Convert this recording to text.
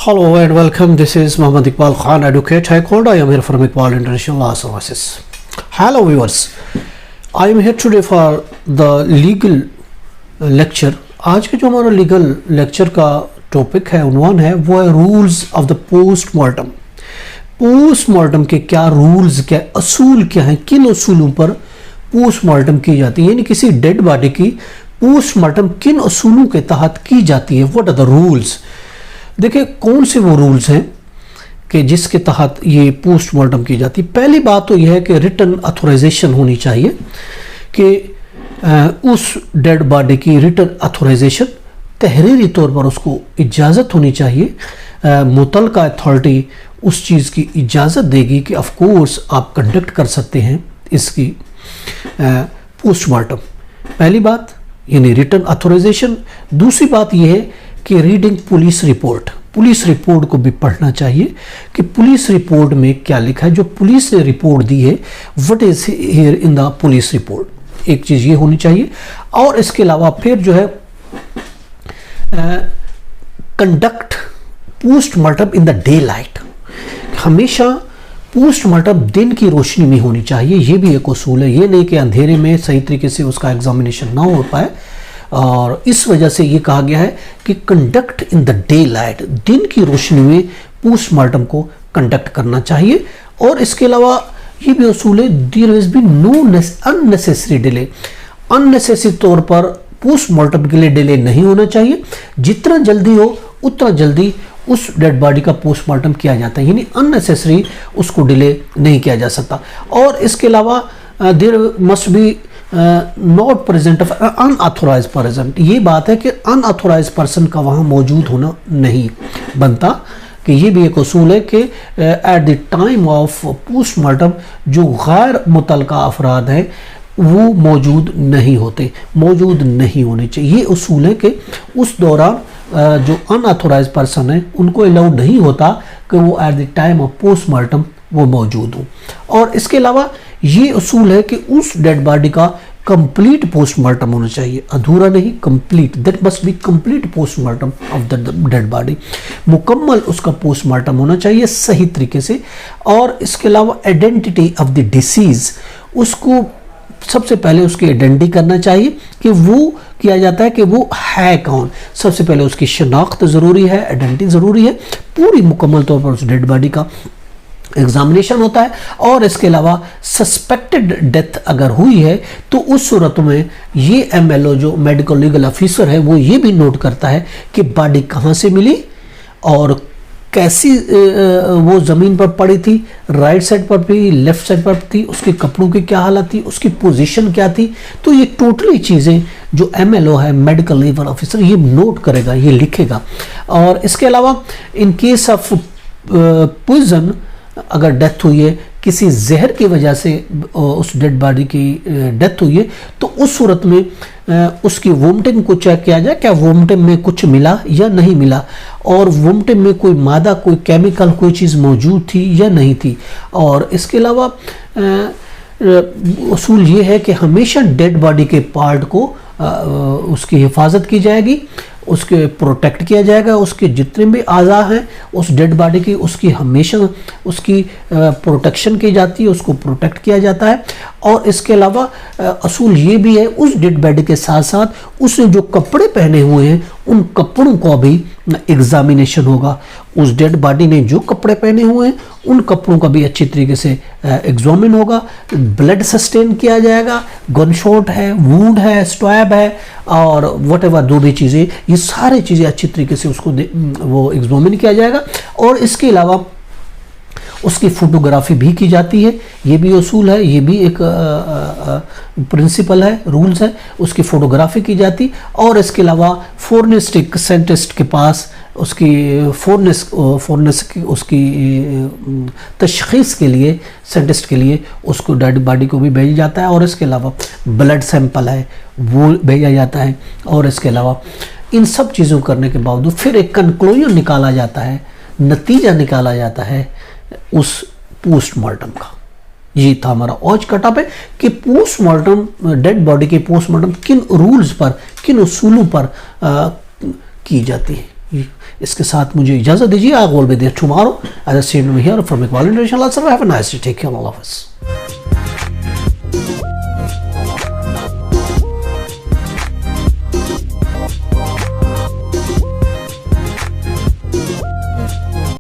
Hello and welcome. This is Muhammad Iqbal Khan, Advocate High Court. I am here from Iqbal International Law Services. Hello viewers. I am here today for the legal lecture. आज के जो हमारा legal lecture का topic है, उन्वान है, वो है rules of the postmortem. Postmortem के क्या रूल्स, क्या असूल क्या हैं, किन असूलों पर पोस्टमार्टम की जाती है, यानी किसी डेड बॉडी की पोस्टमार्टम किन असूलों के तहत की जाती है। What are the rules. देखिए कौन से वो रूल्स हैं कि जिसके तहत ये पोस्टमार्टम की जाती है। पहली बात तो यह है कि रिटन अथोराइजेशन होनी चाहिए कि उस डेड बॉडी की रिटन अथोराइजेशन, तहरीरी तौर पर उसको इजाज़त होनी चाहिए। मुतलका अथॉरिटी उस चीज़ की इजाज़त देगी कि ऑफ कोर्स आप कंडक्ट कर सकते हैं इसकी पोस्टमार्टम। पहली बात यानी रिटन अथोराइजेशन। दूसरी बात यह है कि reading police report, police report को भी पढ़ना चाहिए कि पुलिस रिपोर्ट में क्या लिखा है। जो पुलिस ने रिपोर्ट दी है, what is here in the police report, एक चीज़ ये होनी चाहिए। और इसके अलावा फिर जो है conduct postmortem in the day light. हमेशा पोस्टमार्टम दिन की रोशनी में होनी चाहिए, ये भी एक उसूल है। ये नहीं कि अंधेरे में सही तरीके से उसका एग्जामिनेशन ना हो पाए, और इस वजह से ये कहा गया है कि conduct in the day light, दिन की रोशनी में पोस्टमार्टम को कंडक्ट करना चाहिए। और इसके अलावा ये भी उसूल है, there will be no unnecessary delay. Unnecessary तौर पर पोस्टमार्टम के लिए डिले नहीं होना चाहिए। जितना जल्दी हो उतना जल्दी उस डेड बॉडी का पोस्टमार्टम किया जाता है, यानी अननेसेसरी उसको डिले नहीं किया जा सकता। और इसके अलावा there must be not present of unauthorise person. ये बात है कि अनऑथोराइज पर्सन का वहाँ मौजूद होना नहीं बनता, कि ये भी एक उसूल है कि at the time of postmortem जो गैर मुतलका अफराद हैं वो मौजूद नहीं होते, मौजूद नहीं होने चाहिए। ये उसूल है कि उस दौरान जो अनऑथोराइज पर्सन है उनको अलाउ नहीं होता कि वो at the time of postmortem वो मौजूद हो। और इसके अलावा ये उसूल है कि उस डेड बॉडी का कंप्लीट पोस्टमार्टम होना चाहिए, अधूरा नहीं, complete. That must be complete postmortem of the dead body. मुकम्मल उसका पोस्टमार्टम होना चाहिए सही तरीके से। और इसके अलावा आइडेंटिटी ऑफ द डिसीज, उसको सबसे पहले उसकी आइडेंटिटी करना चाहिए कि वो किया जाता है कि वो है कौन। सबसे पहले उसकी शनाख्त ज़रूरी है, आइडेंटिटी ज़रूरी है। पूरी मुकम्मल तौर पर उस डेड बॉडी का एग्जामिनेशन होता है। और इसके अलावा सस्पेक्टेड डेथ अगर हुई है तो उस सूरत में ये MLO जो मेडिकल लीगल ऑफिसर है वो ये भी नोट करता है कि बॉडी कहाँ से मिली और कैसी वो ज़मीन पर पड़ी थी, राइट साइड पर भी, लेफ्ट साइड पर थी, उसके कपड़ों की क्या हालत थी, उसकी पोजीशन क्या थी। तो ये टोटली चीज़ें जो MLO है मेडिकल लीगल ऑफिसर ये नोट करेगा, ये लिखेगा। और इसके अलावा इन केस ऑफ पॉइजन अगर डेथ हुई है, किसी जहर की वजह से उस डेड बॉडी की डेथ हुई है, तो उस सूरत में उसकी वोमिटिंग को चेक किया जाए, क्या वोमिटिंग में कुछ मिला या नहीं मिला, और वोमिटिंग में कोई मादा, कोई केमिकल, कोई चीज़ मौजूद थी या नहीं थी। और इसके अलावा उसूल ये है कि हमेशा डेड बॉडी के पार्ट को उसकी हिफाजत की जाएगी, उसके प्रोटेक्ट किया जाएगा। उसके जितने भी आज़ा हैं उस डेड बॉडी की, उसकी हमेशा उसकी प्रोटेक्शन की जाती है, उसको प्रोटेक्ट किया जाता है। और इसके अलावा असूल ये भी है, उस डेड बॉडी के साथ साथ उसने जो कपड़े पहने हुए हैं उन कपड़ों का भी एग्जामिनेशन होगा। उस डेड बॉडी ने जो कपड़े पहने हुए हैं उन कपड़ों का भी अच्छी तरीके से एग्जामिन होगा। ब्लड सस्टेन किया जाएगा, गन शॉट है, वूंड है, स्टैब है, और वट एवर जो भी चीज़ें, ये सारी चीज़ें अच्छी तरीके से उसको वो एग्जामिन किया जाएगा। और इसके अलावा उसकी फोटोग्राफी भी की जाती है। ये भी उसूल है, ये भी एक प्रिंसिपल है, रूल्स है, उसकी फोटोग्राफी की जाती। और इसके अलावा फोरेंसिक साइंटिस्ट के पास उसकी फोरेंसिक उसकी तशखीस के लिए, साइंटिस्ट के लिए उसको डेड बॉडी को भी भेजा जाता है। और इसके अलावा ब्लड सैंपल है वो भेजा जाता है। और इसके अलावा इन सब चीज़ों करने के बावजूद फिर एक कंक्लूजन निकाला जाता है, नतीजा निकाला जाता है उस पोस्टमार्टम का। ये था हमारा आज का टॉपिक कि पोस्टमार्टम, डेड बॉडी के पोस्टमार्टम किन रूल्स पर, किन उसूलों पर की जाती है। इसके साथ मुझे इजाज़त दीजिए। I will be there tomorrow as I said here from Iqbal International. Have a nice day, take care, all of us.